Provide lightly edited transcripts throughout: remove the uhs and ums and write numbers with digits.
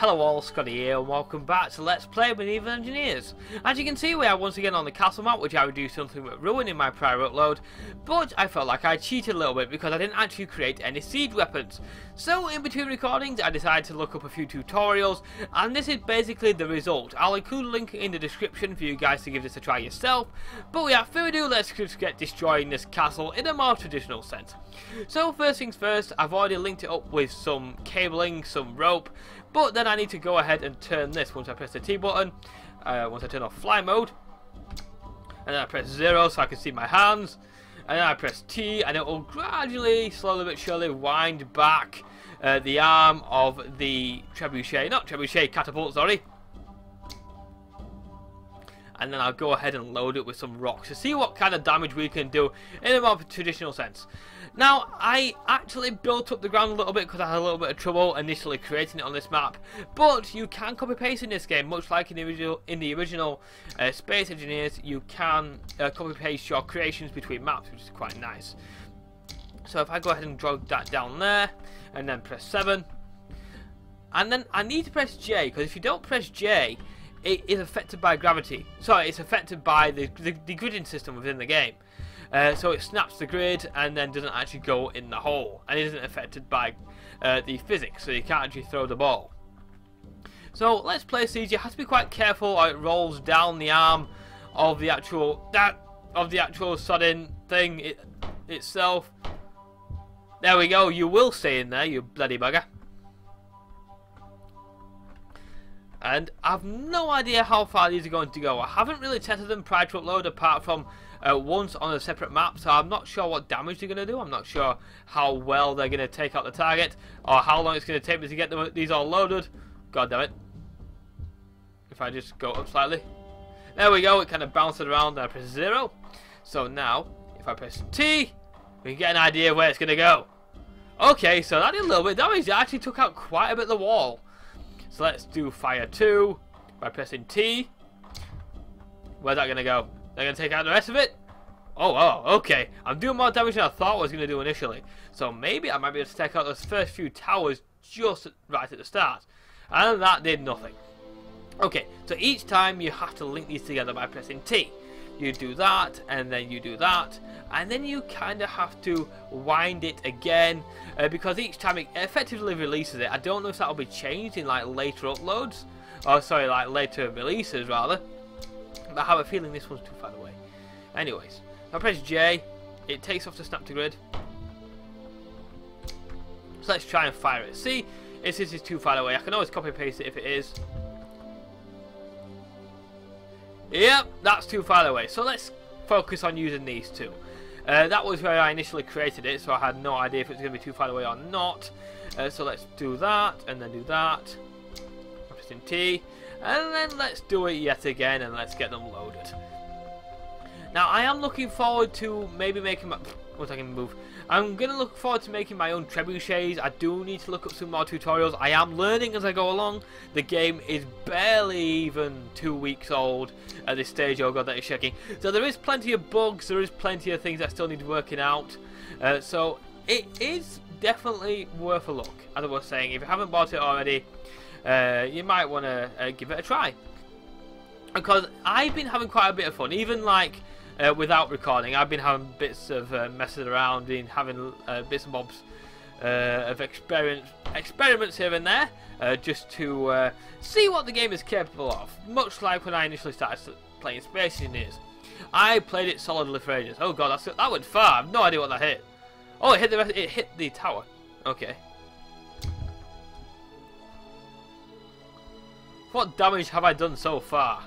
Hello all, Scotty here, and welcome back to Let's Play Medieval Engineers. As you can see, we are once again on the castle map, which I would do something with ruin in my prior upload, but I felt like I cheated a little bit because I didn't actually create any siege weapons. So in between recordings, I decided to look up a few tutorials, and this is basically the result. I'll include a link in the description for you guys to give this a try yourself, but without further ado, let's just get destroying this castle in a more traditional sense. So first things first, I've already linked it up with some cabling, some rope, but then I need to go ahead and turn this once I press the T button, once I turn off fly mode, and then I press 0 so I can see my hands, and then I press T and it will gradually, slowly but surely wind back the arm of the catapult, sorry. And then I'll go ahead and load it with some rocks to see what kind of damage we can do in a more traditional sense. Now, I actually built up the ground a little bit because I had a little bit of trouble initially creating it on this map, but you can copy paste in this game, much like in the original Space Engineers. You can copy paste your creations between maps, which is quite nice. So if I go ahead and drag that down there, and then press 7, and then I need to press J, because if you don't press J, it is affected by gravity. Sorry, it's affected by the gridding system within the game. So it snaps the grid and then doesn't actually go in the hole, and it isn't affected by the physics, so you can't actually throw the ball. So let's play siege. You have to be quite careful how it rolls down the arm of the actual sodding thing itself. There we go. You will stay in there, you bloody bugger. And I've no idea how far these are going to go. I haven't really tested them prior to upload, apart from once on a separate map, so I'm not sure what damage they're going to do. I'm not sure how well they're going to take out the target, or how long it's going to take me to get these all loaded. God damn it. If I just go up slightly. There we go, it kind of bounces around, and I press 0. So now, if I press T, we can get an idea of where it's going to go. Okay, so that did a little bit of damage. It actually took out quite a bit of the wall. So let's do fire 2 by pressing T. Where's that going to go? They're going to take out the rest of it? Oh, wow, okay. I'm doing more damage than I thought I was going to do initially. So maybe I might be able to take out those first few towers just right at the start. And that did nothing. Okay, so each time you have to link these together by pressing T. You do that, and then you do that, and then you kind of have to wind it again, because each time it effectively releases it. I don't know if that will be changed in like later uploads, or sorry, like later releases rather, but I have a feeling this one's too far away. Anyways, if I press J, it takes off the snap to grid. So let's try and fire it. See, if this is too far away, I can always copy paste it if it is. Yep, that's too far away. So let's focus on using these two. That was where I initially created it, so I had no idea if it was going to be too far away or not. So let's do that, and then do that. Pressing T, and then let's do it yet again, and let's get them loaded. Now I am looking forward to maybe making my... Once I can move. I'm going to look forward to making my own trebuchets. I do need to look up some more tutorials. I am learning as I go along. The game is barely even 2 weeks old at this stage. Oh god, that is shaking. So there is plenty of bugs. There is plenty of things that still need working out. So it is definitely worth a look. As I was saying, if you haven't bought it already, you might want to give it a try. Because I've been having quite a bit of fun. Even like... without recording, I've been having bits of messing around and having bits and bobs of experiments here and there, just to see what the game is capable of. Much like when I initially started playing Space Engineers. I played it solidly for ages. Oh god, that went far. I have no idea what that hit. Oh, it hit the tower. Okay. What damage have I done so far?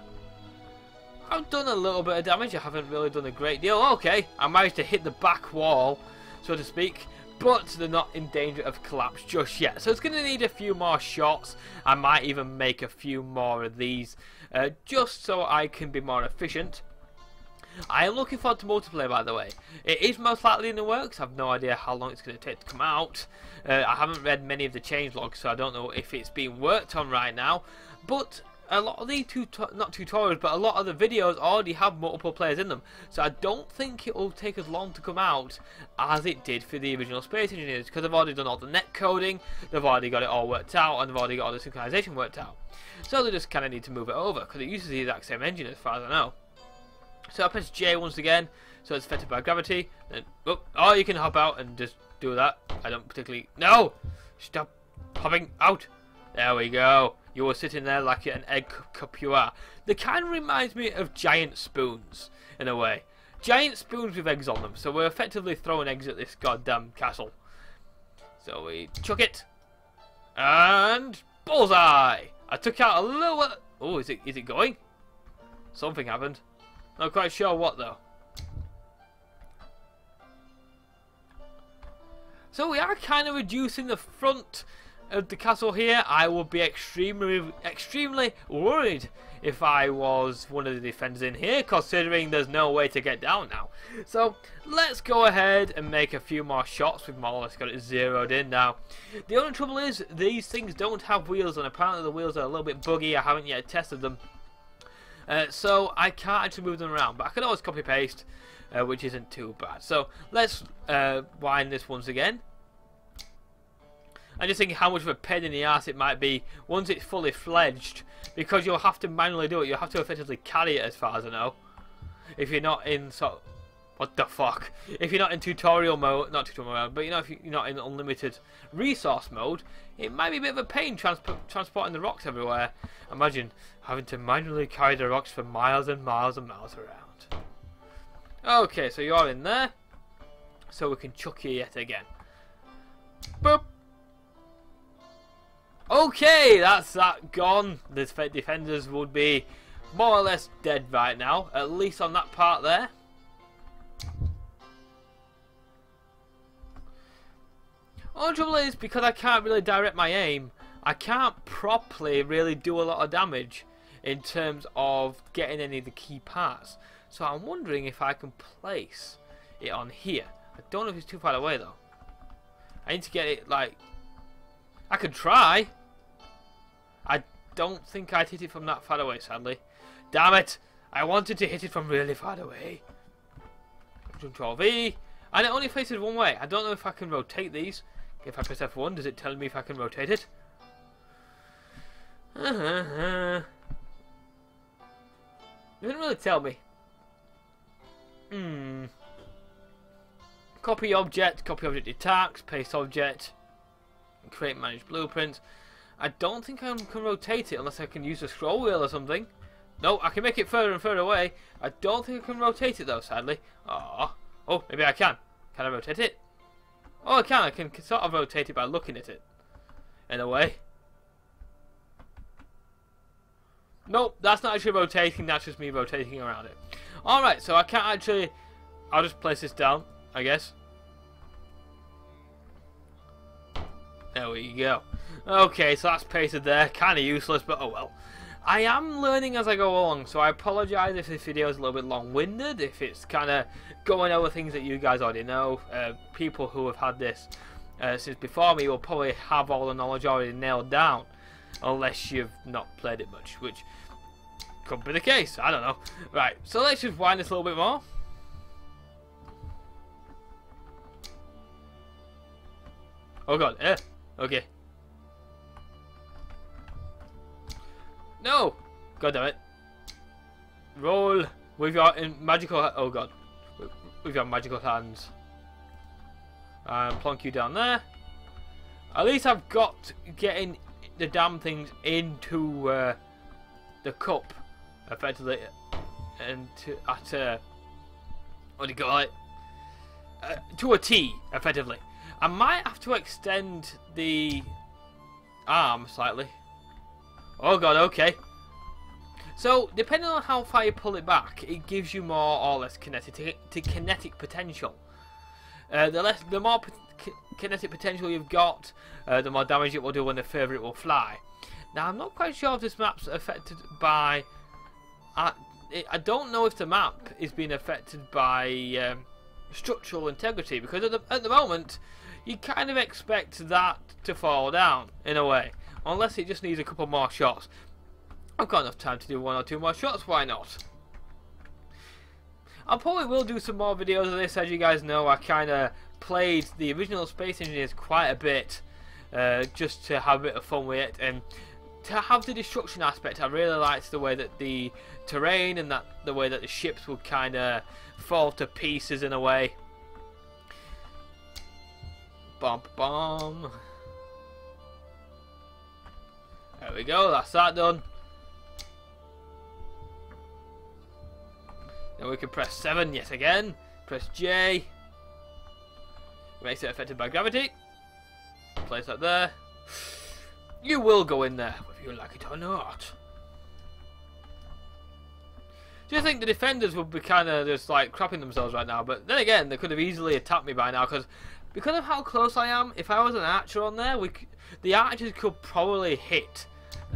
I've done a little bit of damage. I haven't really done a great deal. Okay, I managed to hit the back wall, so to speak, but they're not in danger of collapse just yet. So it's going to need a few more shots. I might even make a few more of these, just so I can be more efficient. I am looking forward to multiplayer, by the way. It is most likely in the works. I have no idea how long it's going to take to come out. I haven't read many of the changelogs, so I don't know if it's being worked on right now. But a lot of the not tutorials, but a lot of the videos already have multiple players in them. So I don't think it will take as long to come out as it did for the original Space Engineers, because they've already done all the net coding, they've already got it all worked out, and they've already got all the synchronization worked out. So they just kind of need to move it over, because it uses the exact same engine as far as I know. So I press J once again, so it's affected by gravity. Then, oh, you can hop out and just do that. I don't particularly... No! Stop hopping out! There we go. You were sitting there like an egg cup you are. They kind of reminds me of giant spoons, in a way. Giant spoons with eggs on them. So we're effectively throwing eggs at this goddamn castle. So we chuck it. And... bullseye! I took out a little... Oh, is it going? Something happened. Not quite sure what, though. So we are kind of reducing the front of the castle here. I would be extremely worried if I was one of the defenders in here, considering there's no way to get down now. So let's go ahead and make a few more shots. We've more or less got it zeroed in now. The only trouble is these things don't have wheels, and apparently the wheels are a little bit buggy. I haven't yet tested them. So I can't actually move them around, but I can always copy paste, which isn't too bad. So let's wind this once again. I'm just thinking how much of a pain in the ass it might be once it's fully fledged, because you'll have to manually do it. You'll have to effectively carry it, as far as I know, if you're not in what the fuck? If you're not in tutorial mode, not tutorial mode, but you know, if you're not in unlimited resource mode, it might be a bit of a pain transporting the rocks everywhere. Imagine having to manually carry the rocks for miles and miles and miles around. Okay, so you're in there, so we can chuck you yet again. Boop. Okay, that's that gone. The defenders would be more or less dead right now, at least on that part there. Only trouble is, because I can't really direct my aim, I can't properly really do a lot of damage in terms of getting any of the key parts. So I'm wondering if I can place it on here. I don't know if it's too far away though. I need to get it like... I could try. I don't think I'd hit it from that far away, sadly. Damn it! I wanted to hit it from really far away. Control V. And it only faces one way. I don't know if I can rotate these. If I press F1, does it tell me if I can rotate it? Doesn't really tell me. Copy object detached, paste object, create manage blueprint. I don't think I can rotate it unless I can use the scroll wheel or something. No, I can make it further and further away. I don't think I can rotate it though, sadly. Oh, maybe I can. Can I rotate it? Oh, I can. I can sort of rotate it by looking at it, in a way. Nope, that's not actually rotating. That's just me rotating around it. Alright, so I can't actually... I'll just place this down, I guess. There we go. Okay, so that's pasted there. Kind of useless, but oh well. I am learning as I go along, so I apologise if this video is a little bit long-winded, if it's kind of going over things that you guys already know. People who have had this since before me will probably have all the knowledge already nailed down, unless you've not played it much, which could be the case. I don't know. Right, so let's just wind this a little bit more. Oh god, okay. No! God damn it. Roll with your magical... Oh god. With your magical hands. Plonk you down there. At least I've got getting the damn things into the cup, effectively. And what do you call it? To a T, effectively. I might have to extend the arm slightly. Oh god, okay. So, depending on how far you pull it back, it gives you more or less kinetic potential. The more kinetic potential you've got, the more damage it will do and the further it will fly. Now, I'm not quite sure if this map's affected by... I don't know if the map is being affected by structural integrity, because at the moment, you kind of expect that to fall down, in a way. Unless it just needs a couple more shots. I've got enough time to do 1 or 2 more shots, why not? I probably will do some more videos of this. As you guys know, I kind of played the original Space Engineers quite a bit, just to have a bit of fun with it, and to have the destruction aspect. I really liked the way that the terrain and the way that the ships would kind of fall to pieces in a way. Bomb, bomb. There we go, that's that done. Then we can press 7 yet again. Press J. Makes it affected by gravity. Place that there. You will go in there, whether you like it or not. Do you think the defenders would be kind of just like crapping themselves right now? But then again, they could have easily attacked me by now, because of how close I am. If I was an archer on there, the archers could probably hit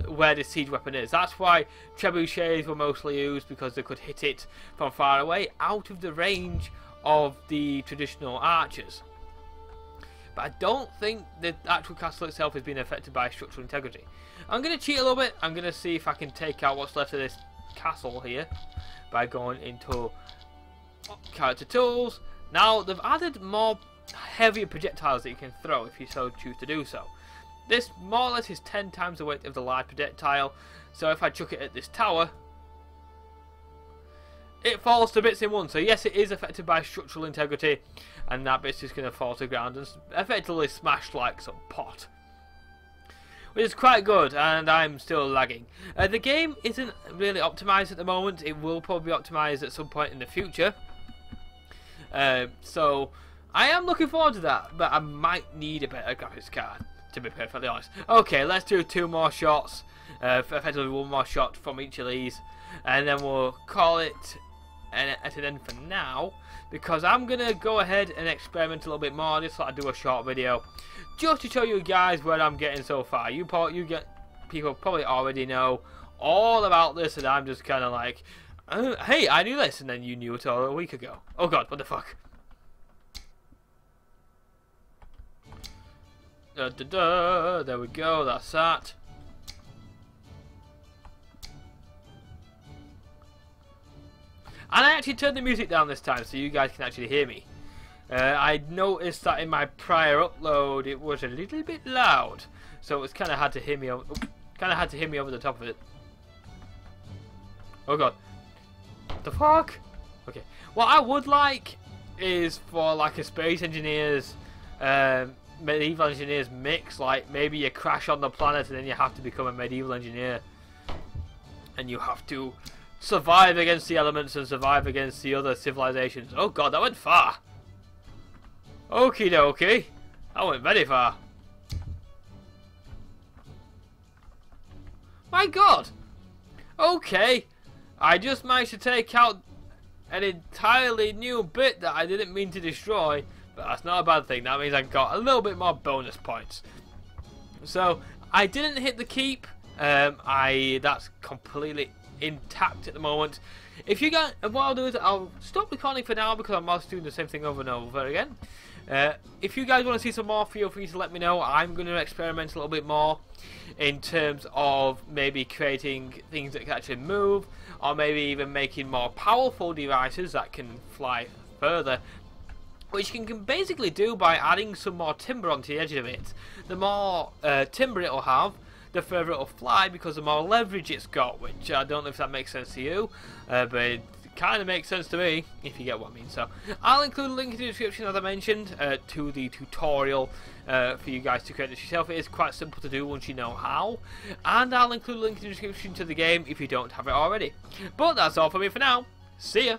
where the siege weapon is. That's why trebuchets were mostly used, because they could hit it from far away, out of the range of the traditional archers. But I don't think the actual castle itself has been affected by structural integrity. I'm going to cheat a little bit. I'm going to see if I can take out what's left of this castle here by going into character tools. Now they've added more heavier projectiles that you can throw if you so choose to do so. This more or less is 10 times the weight of the large projectile, so if I chuck it at this tower, it falls to bits in one. So yes, it is affected by structural integrity, and that bit's just going to fall to the ground and effectively smashed like some pot, which is quite good. And I'm still lagging. The game isn't really optimized at the moment. It will probably be optimized at some point in the future, so I am looking forward to that, but I might need a better graphics card, to be perfectly honest. Okay, let's do 2 more shots, effectively 1 more shot from each of these, and then we'll call it at an end for now, because I'm going to go ahead and experiment a little bit more. Just thought I'd do a short video, just to show you guys where I'm getting so far. People probably already know all about this, and I'm just kind of like, hey, I knew this, and then you knew it all a week ago. Oh god, what the fuck? There we go, that's that. And I actually turned the music down this time so you guys can actually hear me. I noticed that in my prior upload it was a little bit loud, so it was kind of hard to hear me over, the top of it. Oh god, what the fuck? Okay, what I would like is for like a Space Engineers, Medieval Engineers mix. Like maybe you crash on the planet and then you have to become a medieval engineer, and you have to survive against the elements and survive against the other civilizations. Oh god, that went far. Okie dokie, that went very far. My god. Okay, I just managed to take out an entirely new bit that I didn't mean to destroy, but that's not a bad thing. That means I got a little bit more bonus points. So I didn't hit the keep. That's completely intact at the moment. If you got, what I'll do is I'll stop recording for now, because I'm also doing the same thing over and over again. If you guys want to see some more, feel free to let me know. I'm going to experiment a little bit more in terms of maybe creating things that can actually move, or maybe even making more powerful devices that can fly further, which you can basically do by adding some more timber onto the edge of it. The more timber it'll have, the further it'll fly, because the more leverage it's got, which I don't know if that makes sense to you, but it kind of makes sense to me, if you get what I mean. So I'll include a link in the description, as I mentioned, to the tutorial for you guys to create this yourself. It is quite simple to do once you know how, and I'll include a link in the description to the game if you don't have it already. But that's all for me for now. See ya!